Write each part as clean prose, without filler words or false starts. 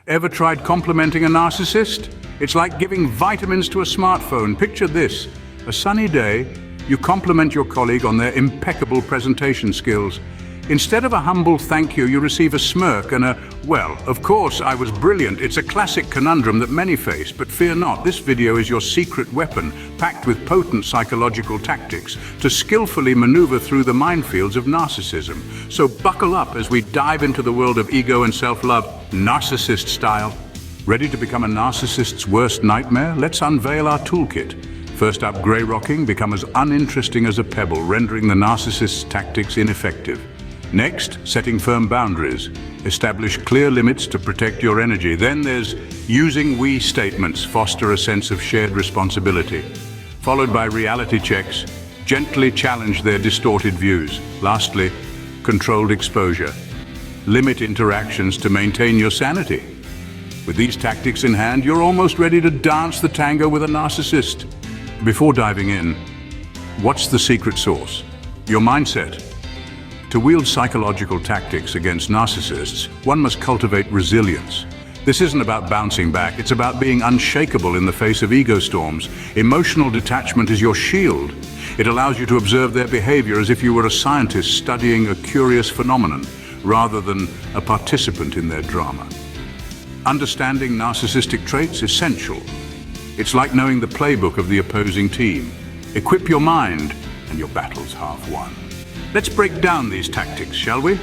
Ever tried complimenting a narcissist? It's like giving vitamins to a smartphone. Picture this. A sunny day, you compliment your colleague on their impeccable presentation skills. Instead of a humble thank you, you receive a smirk and a, "Well, of course, I was brilliant." It's a classic conundrum that many face, but fear not, this video is your secret weapon, packed with potent psychological tactics to skillfully maneuver through the minefields of narcissism. So buckle up as we dive into the world of ego and self-love, narcissist style. Ready to become a narcissist's worst nightmare? Let's unveil our toolkit. First up, grey rocking, become as uninteresting as a pebble, rendering the narcissist's tactics ineffective. Next, setting firm boundaries. Establish clear limits to protect your energy. Then there's using we statements, foster a sense of shared responsibility. Followed by reality checks, gently challenge their distorted views. Lastly, controlled exposure. Limit interactions to maintain your sanity. With these tactics in hand, you're almost ready to dance the tango with a narcissist. Before diving in, what's the secret sauce? Your mindset. To wield psychological tactics against narcissists, one must cultivate resilience. This isn't about bouncing back, it's about being unshakable in the face of ego storms. Emotional detachment is your shield. It allows you to observe their behavior as if you were a scientist studying a curious phenomenon, rather than a participant in their drama. Understanding narcissistic traits is essential. It's like knowing the playbook of the opposing team. Equip your mind, and your battle's half won. Let's break down these tactics, shall we?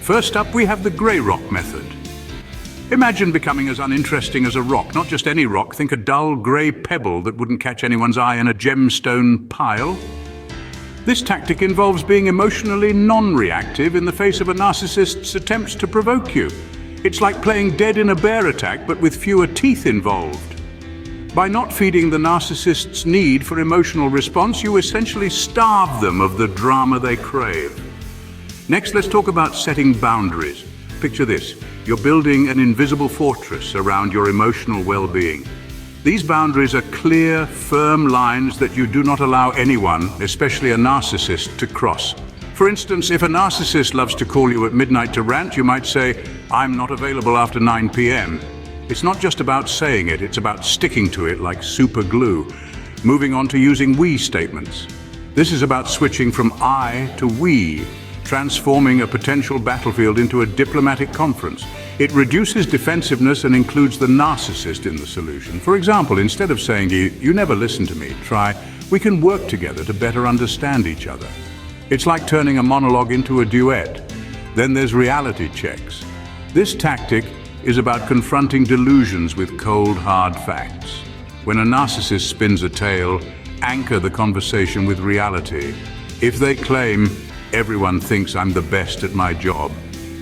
First up, we have the grey rock method. Imagine becoming as uninteresting as a rock, not just any rock. Think a dull grey pebble that wouldn't catch anyone's eye in a gemstone pile. This tactic involves being emotionally non-reactive in the face of a narcissist's attempts to provoke you. It's like playing dead in a bear attack, but with fewer teeth involved. By not feeding the narcissist's need for emotional response, you essentially starve them of the drama they crave. Next, let's talk about setting boundaries. Picture this. You're building an invisible fortress around your emotional well-being. These boundaries are clear, firm lines that you do not allow anyone, especially a narcissist, to cross. For instance, if a narcissist loves to call you at midnight to rant, you might say, "I'm not available after 9 p.m. It's not just about saying it, it's about sticking to it like super glue. Moving on to using we statements. This is about switching from I to we, transforming a potential battlefield into a diplomatic conference. It reduces defensiveness and includes the narcissist in the solution. For example, instead of saying to you, "You never listen to me," try, "We can work together to better understand each other." It's like turning a monologue into a duet. Then there's reality checks. This tactic is about confronting delusions with cold, hard facts. When a narcissist spins a tale, anchor the conversation with reality. If they claim, "Everyone thinks I'm the best at my job,"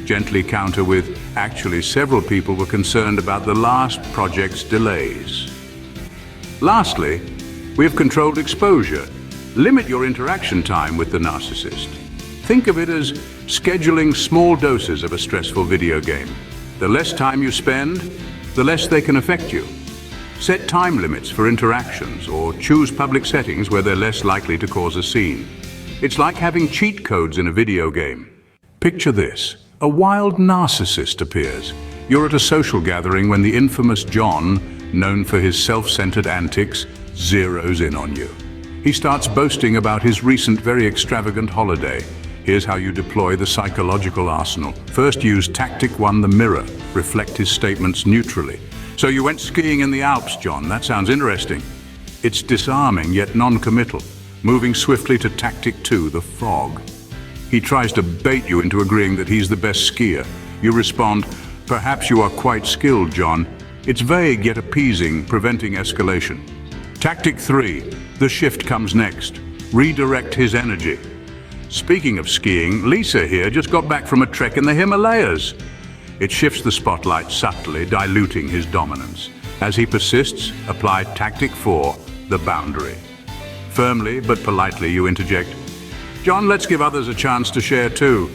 gently counter with, "Actually, several people were concerned about the last project's delays." Lastly, we have controlled exposure. Limit your interaction time with the narcissist. Think of it as scheduling small doses of a stressful video game. The less time you spend, the less they can affect you. Set time limits for interactions or choose public settings where they're less likely to cause a scene. It's like having cheat codes in a video game. Picture this. A wild narcissist appears. You're at a social gathering when the infamous John, known for his self-centered antics, zeroes in on you. He starts boasting about his recent very extravagant holiday. Here's how you deploy the psychological arsenal. First, use tactic 1, the mirror. Reflect his statements neutrally. "So you went skiing in the Alps, John. That sounds interesting." It's disarming yet non-committal. Moving swiftly to tactic 2, the fog. He tries to bait you into agreeing that he's the best skier. You respond, "Perhaps you are quite skilled, John." It's vague yet appeasing, preventing escalation. Tactic 3, the shift comes next. Redirect his energy. Speaking of skiing, Lisa here just got back from a trek in the Himalayas. It shifts the spotlight subtly, diluting his dominance. As he persists, apply tactic 4, the boundary. Firmly but politely you interject, "John, let's give others a chance to share too."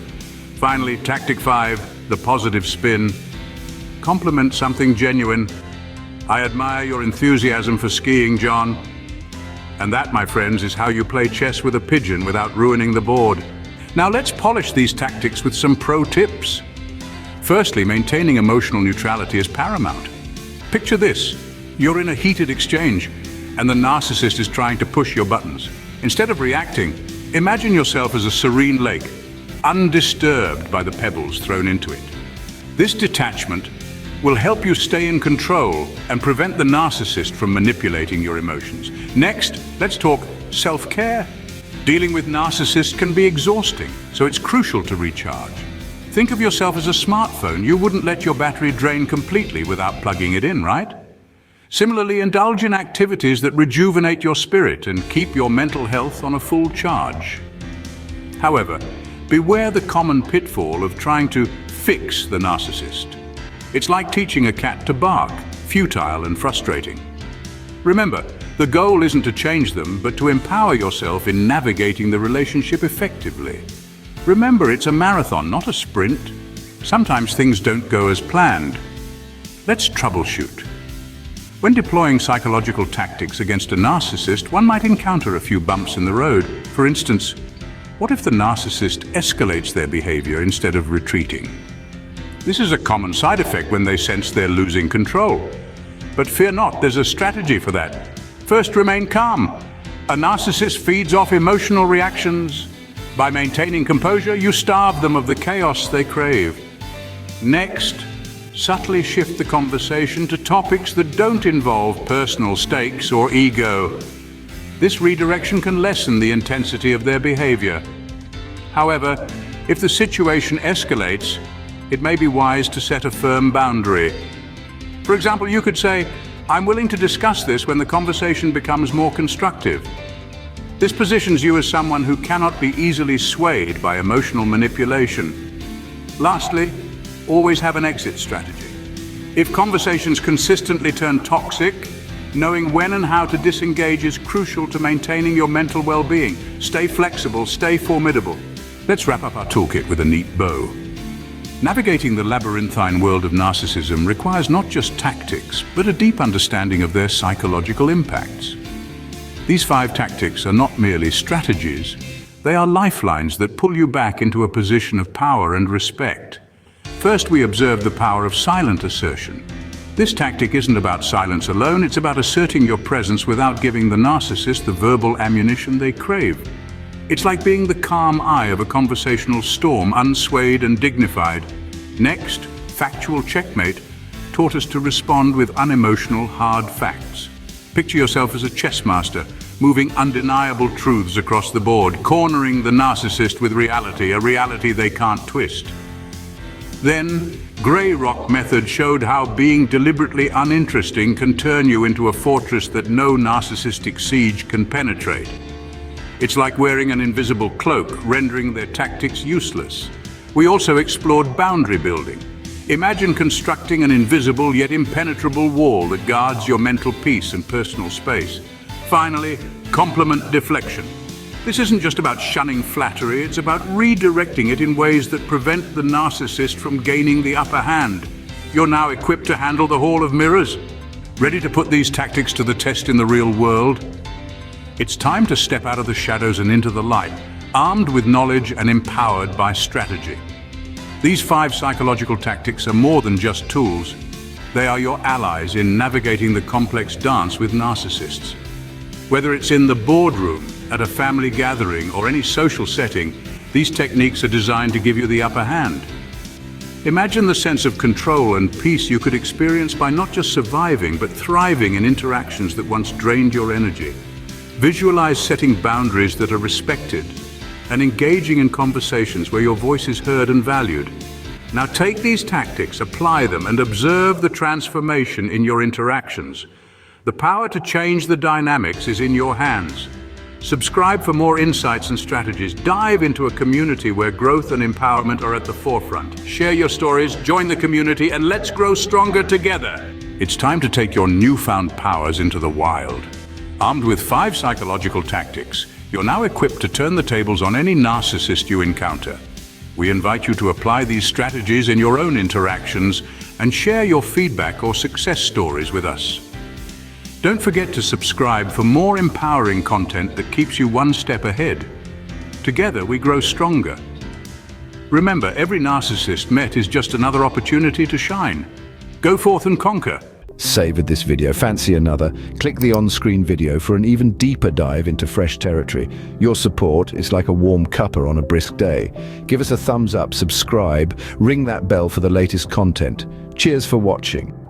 Finally, tactic 5, the positive spin. Compliment something genuine. "I admire your enthusiasm for skiing, John." And that, my friends, is how you play chess with a pigeon without ruining the board. Now let's polish these tactics with some pro tips. Firstly, maintaining emotional neutrality is paramount. Picture this. You're in a heated exchange, and the narcissist is trying to push your buttons. Instead of reacting, imagine yourself as a serene lake, undisturbed by the pebbles thrown into it. This detachment will help you stay in control and prevent the narcissist from manipulating your emotions. Next, let's talk self-care. Dealing with narcissists can be exhausting, so it's crucial to recharge. Think of yourself as a smartphone. You wouldn't let your battery drain completely without plugging it in, right? Similarly, indulge in activities that rejuvenate your spirit and keep your mental health on a full charge. However, beware the common pitfall of trying to fix the narcissist. It's like teaching a cat to bark, futile and frustrating. Remember, the goal isn't to change them, but to empower yourself in navigating the relationship effectively. Remember, it's a marathon, not a sprint. Sometimes things don't go as planned. Let's troubleshoot. When deploying psychological tactics against a narcissist, one might encounter a few bumps in the road. For instance, what if the narcissist escalates their behavior instead of retreating? This is a common side effect when they sense they're losing control. But fear not, there's a strategy for that. First, remain calm. A narcissist feeds off emotional reactions. By maintaining composure, you starve them of the chaos they crave. Next, subtly shift the conversation to topics that don't involve personal stakes or ego. This redirection can lessen the intensity of their behavior. However, if the situation escalates, it may be wise to set a firm boundary. For example, you could say, "I'm willing to discuss this when the conversation becomes more constructive." This positions you as someone who cannot be easily swayed by emotional manipulation. Lastly, always have an exit strategy. If conversations consistently turn toxic, knowing when and how to disengage is crucial to maintaining your mental well-being. Stay flexible, stay formidable. Let's wrap up our toolkit with a neat bow. Navigating the labyrinthine world of narcissism requires not just tactics, but a deep understanding of their psychological impacts. These 5 tactics are not merely strategies, they are lifelines that pull you back into a position of power and respect. First, we observe the power of silent assertion. This tactic isn't about silence alone, it's about asserting your presence without giving the narcissist the verbal ammunition they crave. It's like being the calm eye of a conversational storm, unswayed and dignified. Next, factual checkmate taught us to respond with unemotional, hard facts. Picture yourself as a chess master, moving undeniable truths across the board, cornering the narcissist with reality, a reality they can't twist. Then, Grey Rock method showed how being deliberately uninteresting can turn you into a fortress that no narcissistic siege can penetrate. It's like wearing an invisible cloak, rendering their tactics useless. We also explored boundary building. Imagine constructing an invisible yet impenetrable wall that guards your mental peace and personal space. Finally, compliment deflection. This isn't just about shunning flattery, it's about redirecting it in ways that prevent the narcissist from gaining the upper hand. You're now equipped to handle the Hall of Mirrors. Ready to put these tactics to the test in the real world? It's time to step out of the shadows and into the light, armed with knowledge and empowered by strategy. These 5 psychological tactics are more than just tools. They are your allies in navigating the complex dance with narcissists. Whether it's in the boardroom, at a family gathering, or any social setting, these techniques are designed to give you the upper hand. Imagine the sense of control and peace you could experience by not just surviving, but thriving in interactions that once drained your energy. Visualize setting boundaries that are respected and engaging in conversations where your voice is heard and valued. Now take these tactics, apply them, and observe the transformation in your interactions. The power to change the dynamics is in your hands. Subscribe for more insights and strategies. Dive into a community where growth and empowerment are at the forefront. Share your stories, join the community, and let's grow stronger together. It's time to take your newfound powers into the wild. Armed with 5 psychological tactics, you're now equipped to turn the tables on any narcissist you encounter. We invite you to apply these strategies in your own interactions and share your feedback or success stories with us. Don't forget to subscribe for more empowering content that keeps you one step ahead. Together we grow stronger. Remember, every narcissist met is just another opportunity to shine. Go forth and conquer. Savored this video. Fancy another? Click the on-screen video for an even deeper dive into fresh territory. Your support is like a warm cuppa on a brisk day. Give us a thumbs up, subscribe, ring that bell for the latest content. Cheers for watching.